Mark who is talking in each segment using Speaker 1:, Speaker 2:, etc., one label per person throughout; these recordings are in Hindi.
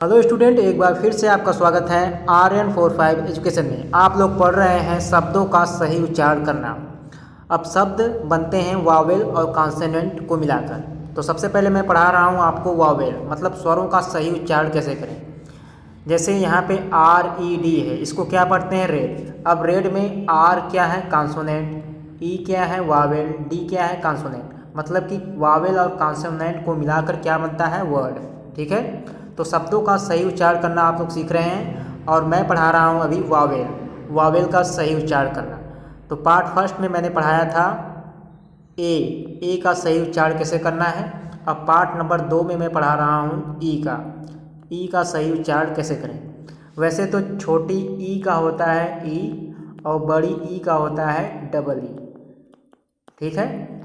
Speaker 1: हेलो स्टूडेंट, एक बार फिर से आपका स्वागत है RN45 एजुकेशन में। आप लोग पढ़ रहे हैं शब्दों का सही उच्चारण करना। अब शब्द बनते हैं वावेल और कॉन्सोनेंट को मिलाकर। तो सबसे पहले मैं पढ़ा रहा हूँ आपको वावेल मतलब स्वरों का सही उच्चारण कैसे करें। जैसे यहाँ पे RED है, इसको क्या पढ़ते हैं? रेड। अब रेड में R क्या है? कॉन्सोनेंट, E क्या है? वावेल, D क्या है? कॉन्सोनेंट। मतलब कि वावेल और कॉन्सोनेंट को मिलाकर क्या बनता है? वर्ड। ठीक है, तो शब्दों का सही उच्चारण करना आप लोग सीख रहे हैं और मैं पढ़ा रहा हूँ अभी वावेल, वावेल का सही उच्चारण करना। तो पार्ट फर्स्ट में मैंने पढ़ाया था ए का सही उच्चारण कैसे करना है। अब पार्ट नंबर 2 में मैं पढ़ा रहा हूँ ई का सही उच्चारण कैसे करें। वैसे तो छोटी ई का होता है ई और बड़ी ई का होता है डबल ई। ठीक है,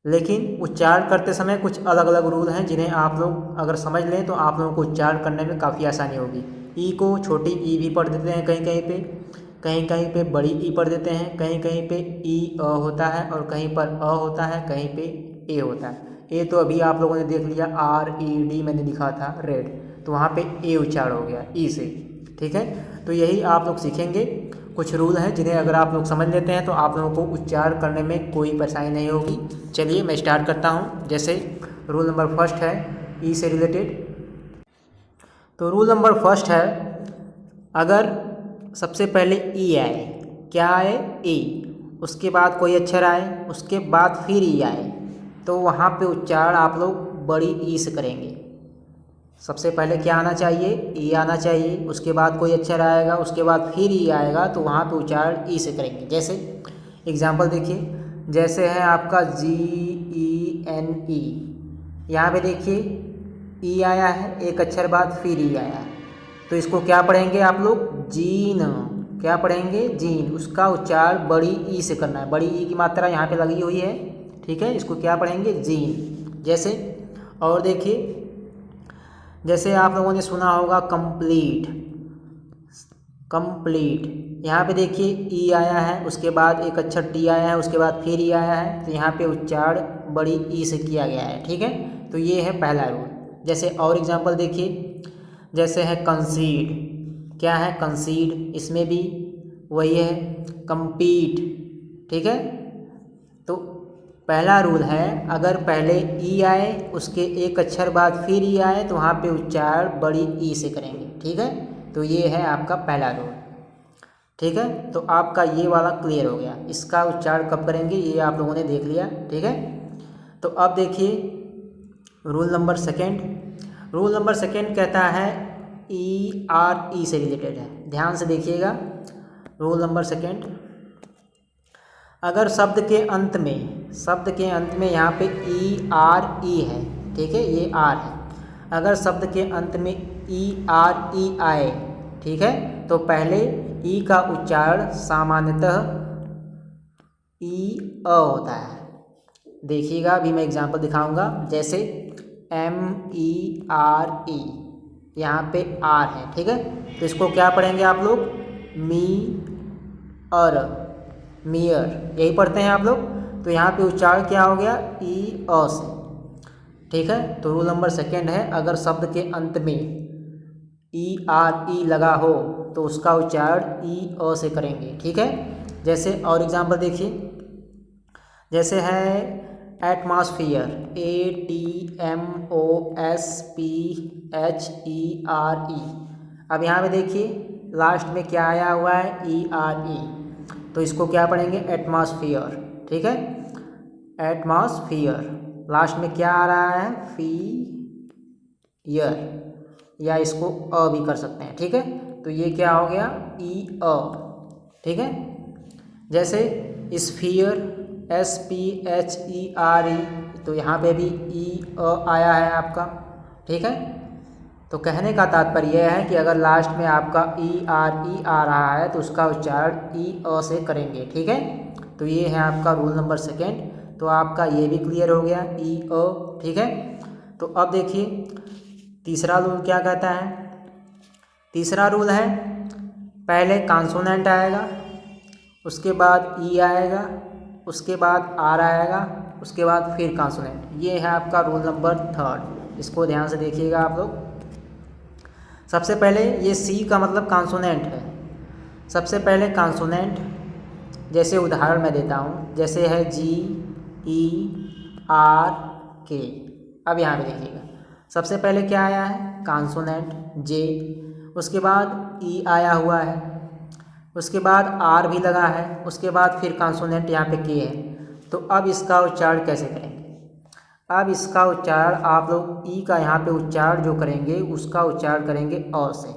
Speaker 1: लेकिन उच्चारण करते समय कुछ अलग अलग रूल हैं जिन्हें आप लोग अगर समझ लें तो आप लोगों को उच्चारण करने में काफ़ी आसानी होगी। ई को छोटी ई भी पढ़ देते हैं कहीं कहीं पे, कहीं कहीं पे बड़ी ई पढ़ देते हैं, कहीं कहीं पे ई अ होता है और कहीं पर अ होता है, कहीं पे ए होता है। ए तो अभी आप लोगों ने देख लिया, RED मैंने लिखा था रेड, तो वहाँ पे ए उच्चारण हो गया ई से। ठीक है, तो यही आप लोग सीखेंगे। कुछ रूल हैं जिन्हें अगर आप लोग समझ लेते हैं तो आप लोगों को उच्चारण करने में कोई परेशानी नहीं होगी। चलिए मैं स्टार्ट करता हूँ। जैसे रूल नंबर फर्स्ट है ई से रिलेटेड। तो रूल नंबर फर्स्ट है, अगर सबसे पहले ई आए, क्या आए? ई, उसके बाद कोई अक्षर आए, उसके बाद फिर ई आए, तो वहाँ पे उच्चारण आप लोग बड़ी ई से करेंगे। सबसे पहले क्या आना चाहिए? ई आना चाहिए, उसके बाद कोई अक्षर आएगा, उसके बाद फिर ई आएगा, तो वहाँ पे उच्चारण ई से करेंगे। जैसे एग्जाम्पल देखिए, जैसे है आपका GENE, यहाँ पे देखिए ई आया है, एक अक्षर बाद फिर ई आया है, तो इसको क्या पढ़ेंगे आप लोग? जीन। क्या पढ़ेंगे? जीन। उसका उच्चारण बड़ी ई से करना है, बड़ी ई की मात्रा यहाँ पे लगी हुई है। ठीक है, इसको क्या पढ़ेंगे? जीन। जैसे और देखिए, जैसे आप लोगों ने सुना होगा कंप्लीट, कंप्लीट, यहाँ पे देखिए ई आया है, उसके बाद एक अक्षर टी आया है, उसके बाद फिर ई आया है, तो यहाँ पे उच्चारण बड़ी ई से किया गया है। ठीक है, तो ये है पहला रूल। जैसे और एग्जांपल देखिए, जैसे है कंसीड, क्या है? कंसीड, इसमें भी वही है compete। ठीक है, तो पहला रूल है, अगर पहले ई आए, उसके एक अक्षर बाद फिर ई आए, तो वहाँ पे उच्चारण बड़ी ई से करेंगे। ठीक है, तो ये है आपका पहला रूल। ठीक है, तो आपका ये वाला क्लियर हो गया। इसका उच्चारण कब करेंगे ये आप लोगों ने देख लिया। ठीक है, तो अब देखिए rule number second. Rule number second कहता है ERE से रिलेटेड है, ध्यान से देखिएगा। रूल नंबर सेकेंड, अगर शब्द के अंत में यहाँ पे ERE है, ठीक है, ये R है, अगर शब्द के अंत में ERE आए, ठीक है, तो पहले ई का उच्चारण सामान्यतः होता है। देखिएगा, अभी मैं एग्जांपल दिखाऊंगा। जैसे MERE, यहाँ पे R है, ठीक है, तो इसको क्या पढ़ेंगे आप लोग? मियर, यही पढ़ते हैं आप लोग। तो यहाँ पे उच्चारण क्या हो गया? से। ठीक है, तो रूल नंबर सेकेंड है, अगर शब्द के अंत में ERE लगा हो तो उसका उच्चारण से करेंगे। ठीक है, जैसे और एग्जांपल देखिए, जैसे है एटमॉस्फेयर, ATMOSPHERE। अब यहाँ पे देखिए लास्ट में क्या आया हुआ है? ERE, तो इसको क्या पढ़ेंगे? एटमॉस्फेयर। ठीक है, एटमॉस्फेयर, लास्ट में क्या आ रहा है? फियर, या इसको भी कर सकते हैं। ठीक है, तो ये क्या हो गया? ठीक है, जैसे स्फीयर, SPHERE, तो यहाँ पे भी आया है आपका। ठीक है, तो कहने का तात्पर्य यह है कि अगर लास्ट में आपका ERE आ रहा है तो उसका उच्चारण से करेंगे। ठीक है, तो ये है आपका रूल नंबर सेकेंड। तो आपका ये भी क्लियर हो गया, ठीक है, तो अब देखिए तीसरा रूल क्या कहता है। तीसरा रूल है, पहले कॉन्सोनेंट आएगा, उसके बाद ई आएगा, उसके बाद आर आएगा, उसके बाद फिर कॉन्सोनेंट। ये है आपका रूल नंबर थर्ड। इसको ध्यान से देखिएगा आप लोग। सबसे पहले ये सी का मतलब कॉन्सोनेंट है। सबसे पहले कॉन्सोनेंट, जैसे उदाहरण मैं देता हूँ, जैसे है जी, ई, आर, के। अब यहाँ पे देखिएगा, सबसे पहले क्या आया है? कॉन्सोनेंट जे, उसके बाद ई आया हुआ है, उसके बाद आर भी लगा है, उसके बाद फिर कॉन्सोनेंट यहाँ पे के है। तो अब इसका उच्चारण कैसे करेंगे? अब इसका उच्चारण आप लोग ई का यहाँ पे उच्चारण जो करेंगे उसका उच्चारण करेंगे अ से।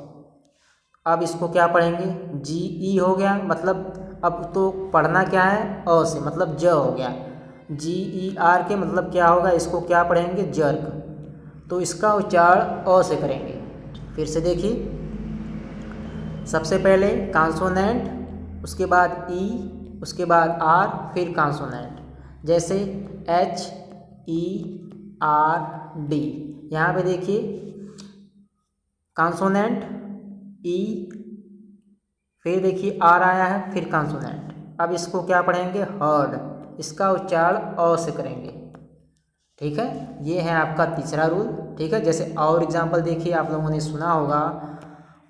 Speaker 1: अब इसको क्या पढ़ेंगे? जी ई हो गया, मतलब अब तो पढ़ना क्या है? अ से, मतलब ज हो गया। जी ई आर के मतलब क्या होगा? इसको क्या पढ़ेंगे? जर्क। तो इसका उच्चारण अ से करेंगे। फिर से देखिए, सबसे पहले कॉन्सोनेंट, उसके बाद ई, उसके बाद आर, फिर कॉन्सोनेंट। जैसे एच ई आर डी, यहाँ पे देखिए कॉन्सोनेंट ई, फिर देखिए आर आया है, फिर कॉन्सोनेंट। अब इसको क्या पढ़ेंगे? हर्ड। इसका उच्चारण अ से करेंगे। ठीक है, ये है आपका तीसरा रूल। ठीक है, जैसे और एग्जांपल देखिए, आप लोगों ने सुना होगा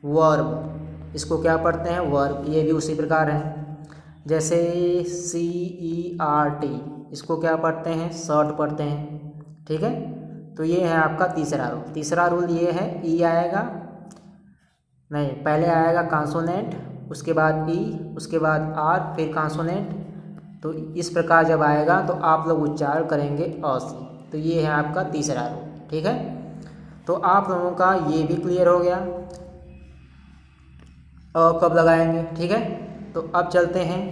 Speaker 1: वर्ब, इसको क्या पढ़ते हैं? वर्ब। ये भी उसी प्रकार है। जैसे सी ई आर टी, इसको क्या पढ़ते हैं? शर्ट पढ़ते हैं। ठीक है, तो ये है आपका तीसरा रूल। तीसरा रूल ये है, ई आएगा नहीं, पहले आएगा कॉन्सोनेंट, उसके बाद ई, उसके बाद आर, फिर कॉन्सोनेंट। तो इस प्रकार जब आएगा तो आप लोग उच्चारण करेंगे अ से। तो ये है आपका तीसरा रूल। ठीक है, तो आप लोगों का ये भी क्लियर हो गया अ कब लगाएंगे। ठीक है, तो अब चलते हैं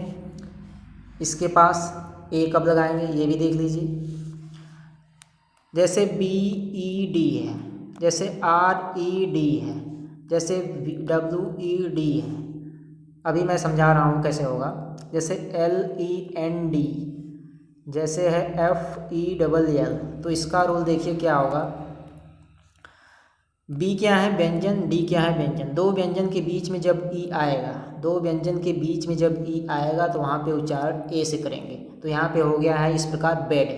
Speaker 1: इसके पास, ए कब लगाएंगे ये भी देख लीजिए। जैसे बी ई डी है, जैसे आर ई डी है, जैसे डब्ल्यू ई डी है। अभी मैं समझा रहा हूँ कैसे होगा। जैसे एल ई एन डी, जैसे है एफ ई डबल एल। तो इसका रूल देखिए क्या होगा। बी क्या है? व्यंजन। डी क्या है? व्यंजन। दो व्यंजन के बीच में जब ई आएगा, दो व्यंजन के बीच में जब ई आएगा तो वहाँ पे उच्चारण ए से करेंगे। तो यहाँ पे हो गया है इस प्रकार बेड,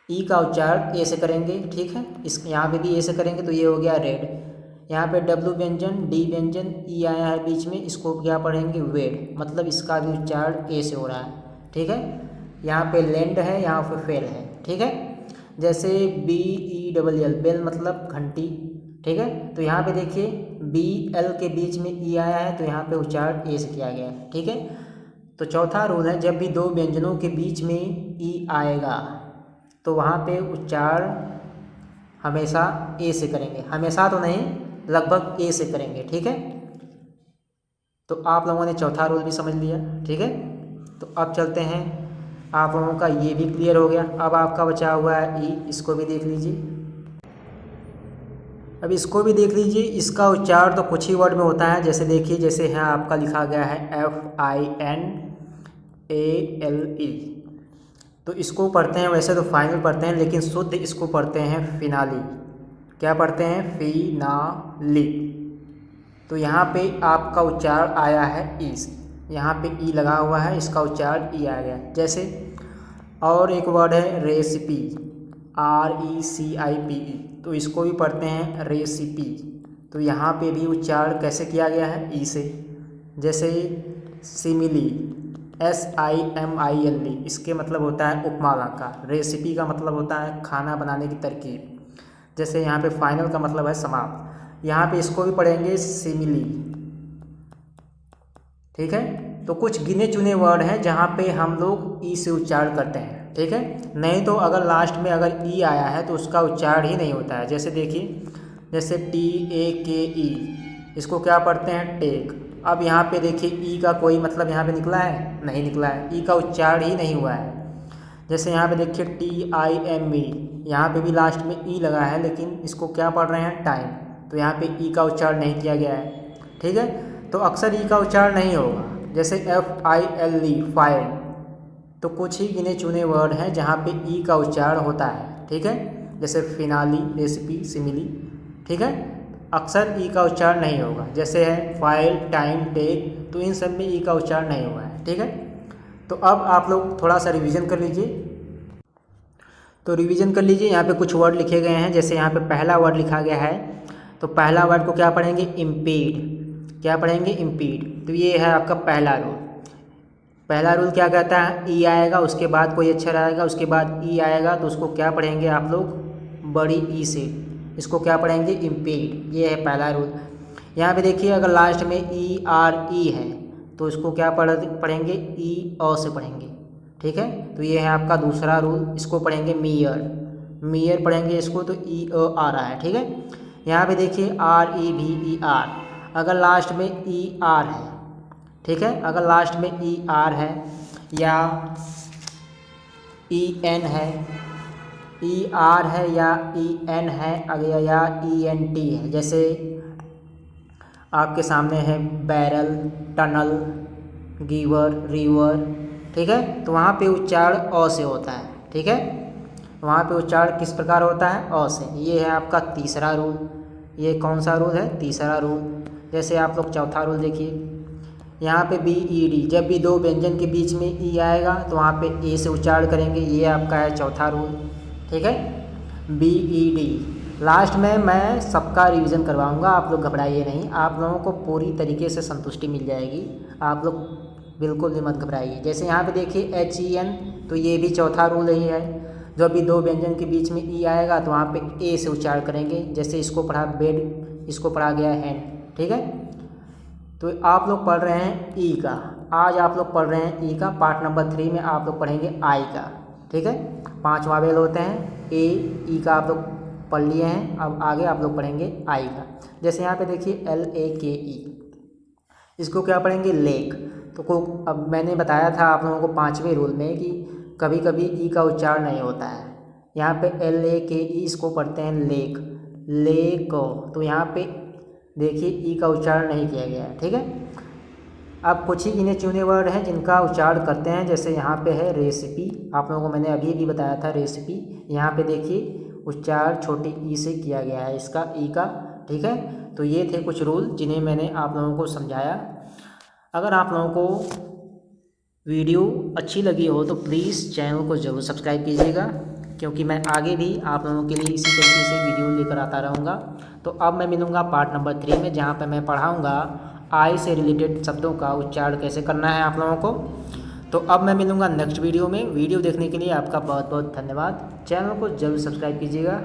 Speaker 1: ई का उच्चारण ए से करेंगे। ठीक है, इस यहाँ पे भी ए से करेंगे तो ये हो गया रेड। यहाँ पे डब्ल्यू व्यंजन, डी व्यंजन, ई आया है बीच में, इसको क्या पढ़ेंगे? वेड, मतलब इसका भी उच्चारण ए से हो रहा है। ठीक है, यहाँ पे लैंड है, यहाँ पे फेल है। ठीक है, जैसे B E double L, bell मतलब घंटी। ठीक है, तो यहाँ पे देखिए बी एल के बीच में ई आया है तो यहाँ पे उच्चारण ए से किया गया है। ठीक है, तो चौथा रूल है, जब भी दो व्यंजनों के बीच में ई आएगा तो वहाँ पे उच्चारण हमेशा ए से करेंगे। हमेशा तो नहीं, लगभग ए से करेंगे। ठीक है, तो आप लोगों ने चौथा रूल भी समझ लिया। ठीक है, तो अब चलते हैं, आप लोगों का ये भी क्लियर हो गया। अब आपका बचा हुआ है ई, इसको भी देख लीजिए। अब इसको भी देख लीजिए, इसका उच्चारण तो कुछ ही वर्ड में होता है। जैसे देखिए, जैसे है आपका लिखा गया है FINALE, तो इसको पढ़ते हैं, वैसे तो फाइनल पढ़ते हैं लेकिन शुद्ध इसको पढ़ते हैं फिनाली। क्या पढ़ते हैं? फिनाली। तो यहाँ पे आपका उच्चारण आया है ई से, यहाँ पे ई लगा हुआ है, इसका उच्चारण ई आ गया। जैसे और एक वर्ड है रेसिपी, RECIPE, तो इसको भी पढ़ते हैं रेसिपी। तो यहाँ पे भी उच्चारण कैसे किया गया है? ई से। जैसे सिमिली, SIMILE, इसके मतलब होता है उपमा अलंकार। रेसिपी का मतलब होता है खाना बनाने की तरकीब। जैसे यहाँ पे फाइनल का मतलब है समाप्त। यहाँ पे इसको भी पढ़ेंगे सिमिली। ठीक है, तो कुछ गिने चुने वर्ड हैं जहाँ पे हम लोग ई से उच्चारण करते हैं। ठीक है, नहीं तो अगर लास्ट में अगर ई आया है तो उसका उच्चारण ही नहीं होता है। जैसे देखिए, जैसे TAKE, इसको क्या पढ़ते हैं? टेक। अब यहाँ पे देखिए ई का कोई मतलब यहाँ पे निकला है? नहीं निकला है, ई का उच्चारण ही नहीं हुआ है। जैसे यहाँ पे देखिए TIME, यहाँ पे भी लास्ट में ई लगा है लेकिन इसको क्या पढ़ रहे हैं? टाइम। तो यहाँ पे ई का उच्चारण नहीं किया गया है। ठीक है, तो अक्सर ई का उच्चारण नहीं होगा। जैसे FILE, फाइल। तो कुछ ही गिने चुने वर्ड हैं जहाँ पे ई का उच्चारण होता है। ठीक है, जैसे फिनाली, रेसिपी, सिमिली। ठीक है, अक्सर ई का उच्चारण नहीं होगा। जैसे है फाइल, टाइम, टेक, तो इन सब में ई का उच्चारण नहीं हुआ है। ठीक है, तो अब आप लोग थोड़ा सा रिवीजन कर लीजिए। तो रिवीजन कर लीजिए, यहाँ पे कुछ वर्ड लिखे गए हैं। जैसे यहाँ पे पहला वर्ड लिखा गया है तो पहला वर्ड को क्या पढ़ेंगे, इम्पीड। क्या पढ़ेंगे, इम्पीड। तो ये है आपका पहला रूल। पहला रूल क्या कहता है, ई आएगा उसके बाद कोई अक्षर आएगा, उसके बाद ई आएगा तो उसको क्या पढ़ेंगे आप लोग, बड़ी ई से। इसको क्या पढ़ेंगे, इम्पीड। ये है पहला रूल। यहाँ पे देखिए अगर लास्ट में ई आर ई है तो इसको क्या पढ़ेंगे, ई अ से पढ़ेंगे। ठीक है, तो ये है आपका दूसरा रूल। इसको पढ़ेंगे मीयर। मीयर पढ़ेंगे इसको, तो ई अ आ रहा है। ठीक है, यहाँ पे देखिए आर ई भी ई आर, अगर लास्ट में ई आर है, ठीक है, अगर लास्ट में ई आर है या ई एन है, ई आर है या ई एन है, अगर या ई एन टी है, जैसे आपके सामने है बैरल, टनल, गिवर, रिवर। ठीक है, तो वहाँ पे उच्चारण अ से होता है। ठीक है, वहाँ पे उच्चारण किस प्रकार होता है, अ से। ये है आपका तीसरा रूल। ये कौन सा रूल है, तीसरा रूल। जैसे आप लोग चौथा रूल देखिए, यहाँ पे बी ई डी, जब भी दो व्यंजन के बीच में ई आएगा तो वहाँ पे ए से उच्चारण करेंगे। ये आपका है चौथा रूल। ठीक है, बी ई डी। लास्ट में मैं सबका रिवीजन करवाऊँगा, आप लोग घबराइए नहीं, आप लोगों को पूरी तरीके से संतुष्टि मिल जाएगी, आप लोग बिल्कुल भी मत घबराइए। जैसे यहाँ पे देखिए एच ई एन, तो ये भी चौथा रूल ही है। जब भी दो व्यंजन के बीच में ई आएगा तो वहाँ पे ए से उच्चारण करेंगे। जैसे इसको पढ़ा बेड, इसको पढ़ा गया हैंड। ठीक है, तो आप लोग पढ़ रहे हैं ई का, आज आप लोग पढ़ रहे हैं ई का। पार्ट नंबर 3 में आप लोग पढ़ेंगे आई का। ठीक है, 5 वावेल होते हैं, ए ई का आप लोग पढ़ लिए हैं, अब आगे आप लोग पढ़ेंगे आई का। जैसे यहाँ पे देखिए एल ए के ई, इसको क्या पढ़ेंगे, लेक। तो अब मैंने बताया था आप लोगों को 5वें रूल में कि कभी कभी ई का उच्चारण नहीं होता है। यहाँ पे एल ए के ई, इसको पढ़ते हैं लेक, लेक। तो यहाँ पे देखिए ई का उच्चारण नहीं किया गया है। ठीक है, अब कुछ ही गिने चुने वर्ड हैं जिनका उच्चारण करते हैं। जैसे यहाँ पे है रेसिपी, आप लोगों को मैंने अभी भी बताया था रेसिपी। यहाँ पे देखिए उच्चारण छोटी ई से किया गया है इसका, ई का। ठीक है, तो ये थे कुछ रूल जिन्हें मैंने आप लोगों को समझाया। अगर आप लोगों को वीडियो अच्छी लगी हो तो प्लीज़ चैनल को ज़रूर सब्सक्राइब कीजिएगा, क्योंकि मैं आगे भी आप लोगों के लिए इसी तरीके से वीडियो लेकर आता रहूँगा। तो अब मैं मिलूँगा पार्ट नंबर 3 में, जहाँ पे मैं पढ़ाऊँगा आई से रिलेटेड शब्दों का उच्चारण कैसे करना है आप लोगों को। तो अब मैं मिलूँगा नेक्स्ट वीडियो में। वीडियो देखने के लिए आपका बहुत बहुत धन्यवाद। चैनल को जरूर सब्सक्राइब कीजिएगा।